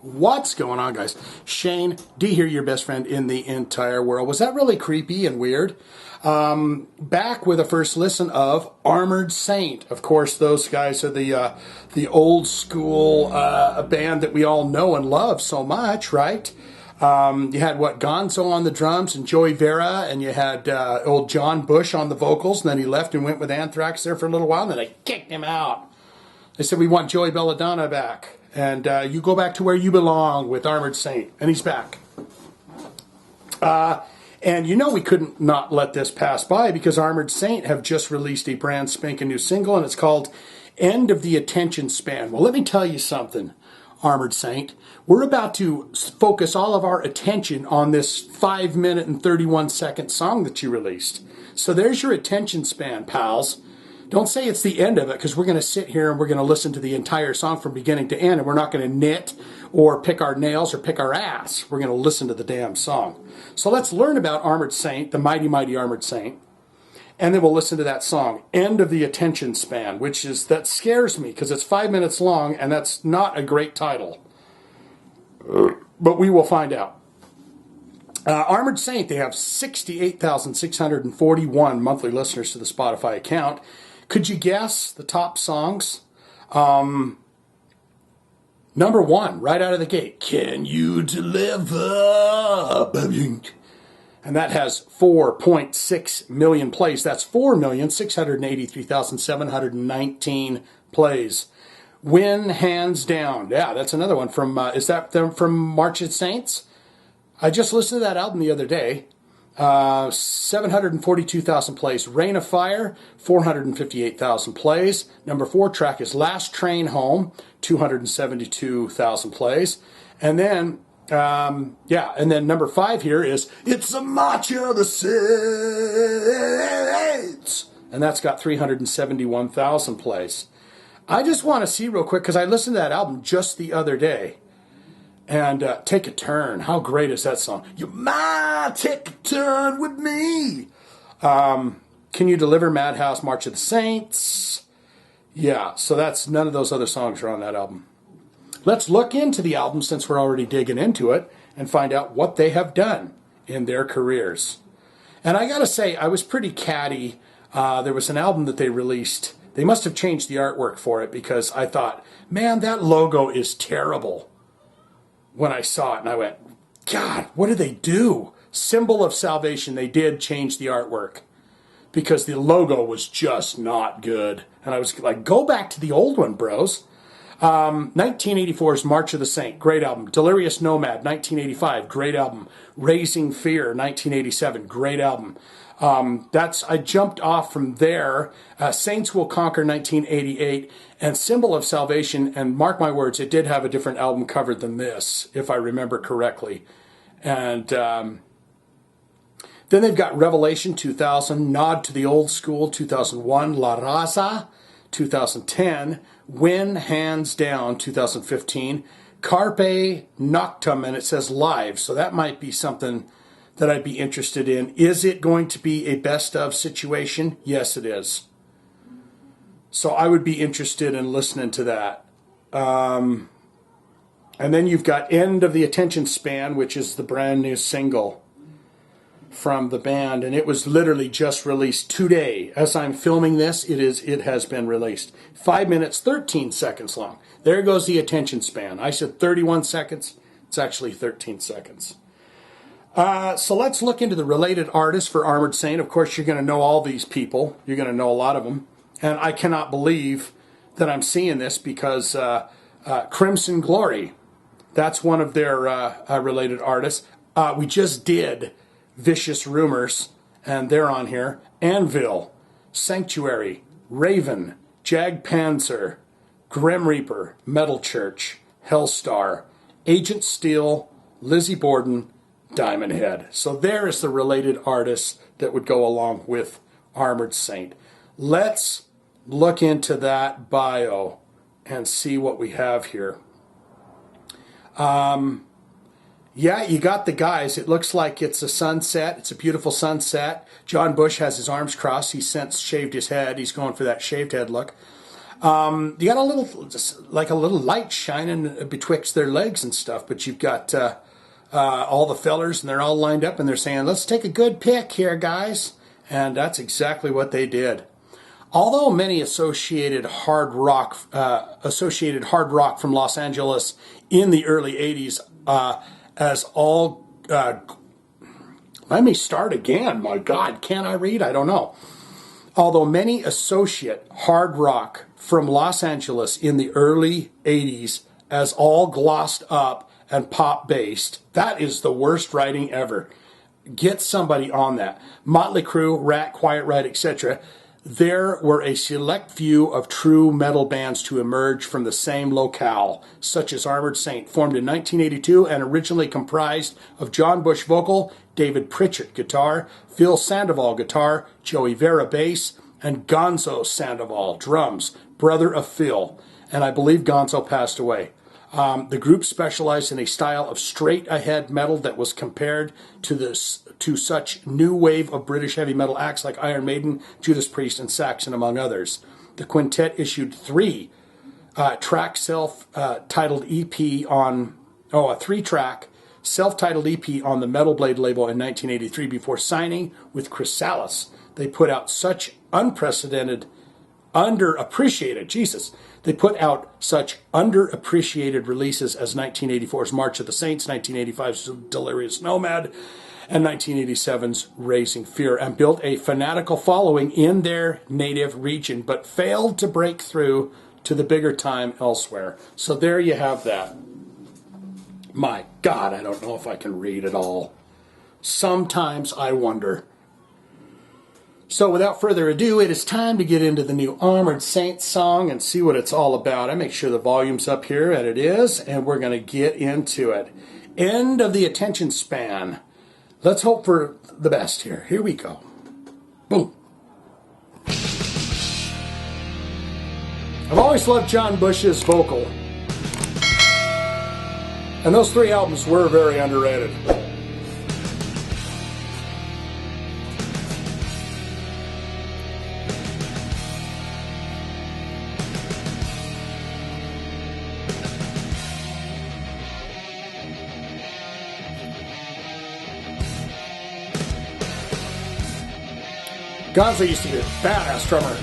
What's going on, guys? Shane D here, your best friend in the entire world. Was that really creepy and weird? Back with a first listen of Armored Saint. Of course, those guys are the old school band that we all know and love so much, right? You had Gonzo on the drums and Vera, and you had old John Bush on the vocals, and then he left and went with Anthrax there for a little while, and then they kicked him out. They said, we want Joey Belladonna back. And you go back to where you belong with Armored Saint. And he's back. And you know we couldn't not let this pass by because Armored Saint have just released a brand spanking new single, and it's called End of the Attention Span. Well, let me tell you something, Armored Saint. We're about to focus all of our attention on this 5 minute and 31 second song that you released. So there's your attention span, pals. Don't say it's the end of it, because we're going to sit here and we're going to listen to the entire song from beginning to end, and we're not going to knit or pick our nails or pick our ass. We're going to listen to the damn song. So let's learn about Armored Saint, the mighty, mighty Armored Saint, and then we'll listen to that song, End of the Attention Span, that scares me, because it's 5 minutes long, and that's not a great title. But we will find out. Armored Saint, they have 68,641 monthly listeners to the Spotify account. Could you guess the top songs? Number one, right out of the gate, Can You Deliver? And that has 4.6 million plays. That's 4,683,719 plays. Win Hands Down. Yeah, that's another one from, is that from March of Saints? I just listened to that album the other day. 742,000 plays. Rain of Fire, 458,000 plays. Number 4 track is Last Train Home, 272,000 plays. And then, and then number 5 here is It's a March of the Saints. And that's got 371,000 plays. I just want to see real quick, because I listened to that album just the other day. And Take a Turn. How great is that song? You might take a turn with me. Can You Deliver? Madhouse, March of the Saints. Yeah, so that's none of those other songs are on that album. Let's look into the album, since we're already digging into it, and find out what they have done in their careers. And I got to say, I was pretty catty. There was an album that they released. They must have changed the artwork for it, because I thought, man, that logo is terrible. When I saw it, and I went, God, what did they do? Symbol of Salvation, they did change the artwork because the logo was just not good. And I was like, go back to the old one, bros. 1984's March of the Saint, great album. Delirious Nomad, 1985, great album. Raising Fear, 1987, great album. I jumped off from there. Saints Will Conquer, 1988, and Symbol of Salvation, and mark my words, it did have a different album cover than this, if I remember correctly. And then they've got Revelation, 2000, Nod to the Old School, 2001, La Raza, 2010, Win Hands Down, 2015, Carpe Noctem, and it says live, so that might be something that I'd be interested in. Is it going to be a best of situation? Yes, it is. So I would be interested in listening to that. And then you've got End of the Attention Span, which is the brand new single from the band, and it was literally just released today. As I'm filming this, it has been released. 5 minutes, 13 seconds long. There goes the attention span. I said 31 seconds. It's actually 13 seconds. So let's look into the related artists for Armored Saint. Of course, you're going to know all these people. You're going to know a lot of them. And I cannot believe that I'm seeing this, because Crimson Glory, that's one of their related artists. We just did Vicious Rumors, and they're on here. Anvil, Sanctuary, Raven, Jag Panzer, Grim Reaper, Metal Church, Hellstar, Agent Steel, Lizzie Borden, Diamond Head. So there is the related artists that would go along with Armored Saint. Let's look into that bio and see what we have here. Yeah, you got the guys. It looks like it's a sunset. It's a beautiful sunset. John Bush has his arms crossed. He's since shaved his head. He's going for that shaved head look. You got a little, just like a little light shining betwixt their legs and stuff, but you've got all the fellers, and they're all lined up, and they're saying, let's take a good pick here, guys. And that's exactly what they did. Although many associated hard rock from Los Angeles in the early 80s as all... let me start again. My God, can I read? I don't know. Although many associate hard rock from Los Angeles in the early 80s as all glossed up and pop-based, that is the worst writing ever. Get somebody on that. Motley Crue, Rat, Quiet Riot, etc. There were a select few of true metal bands to emerge from the same locale, such as Armored Saint, formed in 1982 and originally comprised of John Bush vocal, David Pritchett guitar, Phil Sandoval guitar, Joey Vera bass, and Gonzo Sandoval drums, brother of Phil. And I believe Gonzo passed away. The group specialized in a style of straight-ahead metal that was compared to such new wave of British heavy metal acts like Iron Maiden, Judas Priest, and Saxon, among others. The quintet issued three-track self-titled EP on a three-track self-titled EP on the Metal Blade label in 1983 before signing with Chrysalis. They put out such underappreciated releases as 1984's March of the Saints, 1985's Delirious Nomad, and 1987's Raising Fear, and built a fanatical following in their native region, but failed to break through to the bigger time elsewhere. So there you have that. My God, I don't know if I can read it all. Sometimes I wonder. So without further ado, it is time to get into the new Armored Saint song and see what it's all about. I make sure the volume's up here, and it is, and we're going to get into it. End of the attention span. Let's hope for the best here. Here we go. Boom. I've always loved John Bush's vocal. And those three albums were very underrated. Gonzo used to be a badass drummer.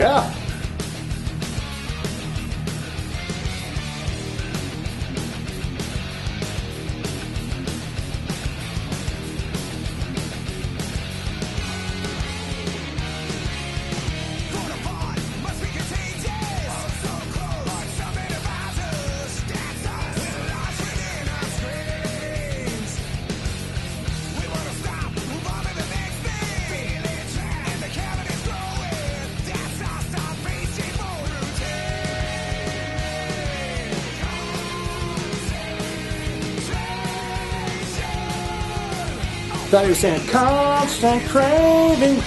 Yeah. Thought he was saying constant craving.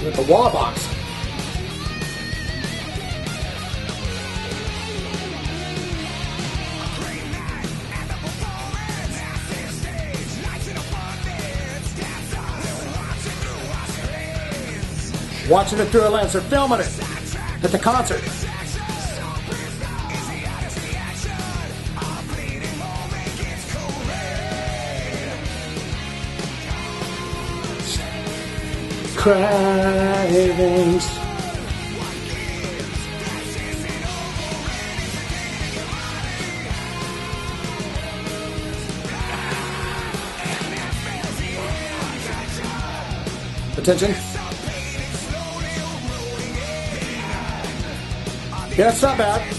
With the wall box. Watching it through a lens, they're filming it at the concert. Cravings. Attention. Yeah, it's not bad.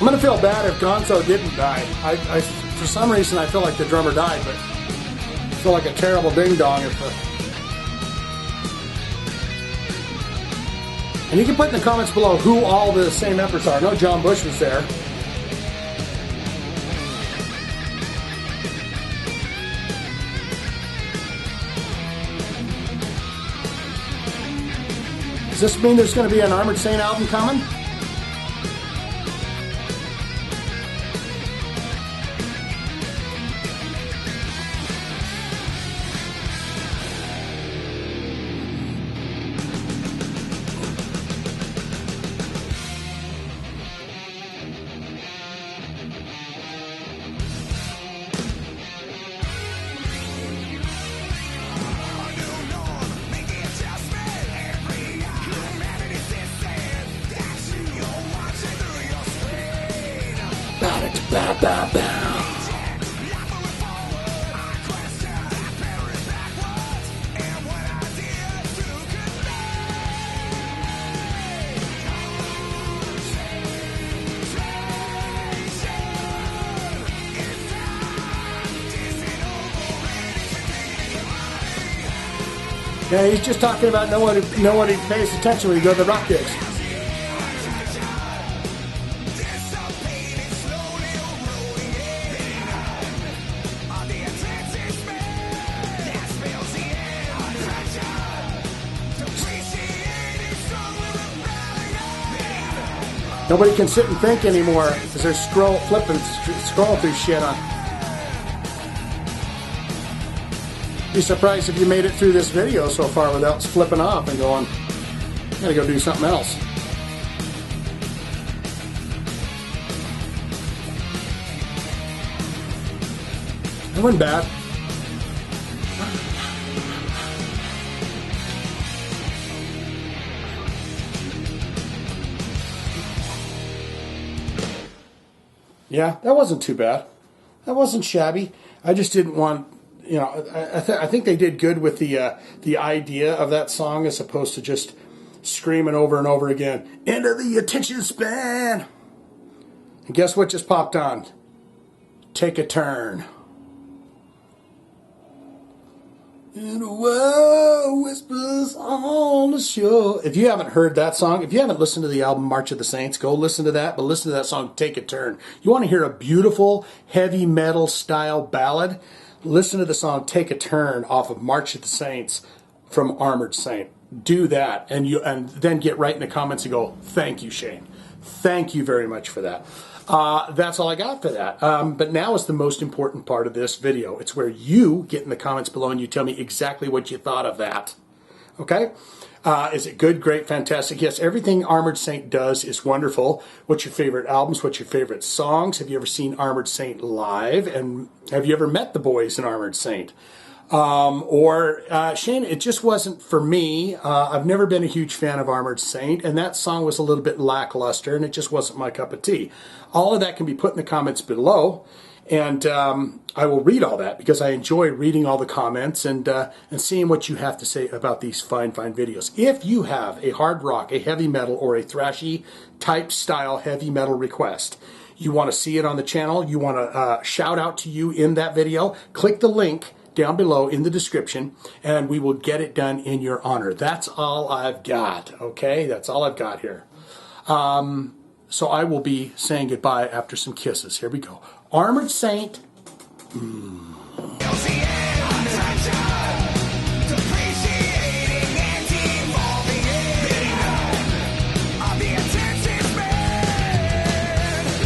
going to feel bad if Gonzo didn't die. For some reason, I feel like the drummer died, but I feel like a terrible ding-dong if the... And you can put in the comments below who all the same members are. I know John Bush was there. Does this mean there's going to be an Armored Saint album coming? Yeah, he's just talking about nobody pays attention when you go to the rock gigs. Nobody can sit and think anymore because they're scrolling through shit on. Be surprised if you made it through this video so far without flipping off and going, I gotta go do something else. That wasn't bad. Yeah, that wasn't too bad. That wasn't shabby. I just didn't want, you know, I think they did good with the idea of that song as opposed to just screaming over and over again, end of the attention span. And guess what just popped on? Take a Turn. And a world whispers on the shore. If you haven't heard that song, if you haven't listened to the album March of the Saints, go listen to that, but listen to that song, Take a Turn. You want to hear a beautiful heavy metal style ballad? Listen to the song Take a Turn off of March of the Saints from Armored Saint. Do that, and then get right in the comments and go, thank you, Shane. Thank you very much for that. That's all I got for that. But now is the most important part of this video. It's where you get in the comments below and you tell me exactly what you thought of that. Okay? Is it good, great, fantastic? Yes, everything Armored Saint does is wonderful. What's your favorite albums? What's your favorite songs? Have you ever seen Armored Saint live? And have you ever met the boys in Armored Saint? Shane, it just wasn't for me. I've never been a huge fan of Armored Saint, and that song was a little bit lackluster, and it just wasn't my cup of tea. All of that can be put in the comments below, and I will read all that because I enjoy reading all the comments and seeing what you have to say about these fine videos. If you have a hard rock, a heavy metal, or a thrashy type style heavy metal request, you want to see it on the channel, you want to shout out to you in that video, click the link down below in the description, and we will get it done in your honor. That's all I've got, okay? That's all I've got here. So I will be saying goodbye after some kisses. Here we go. Armored Saint.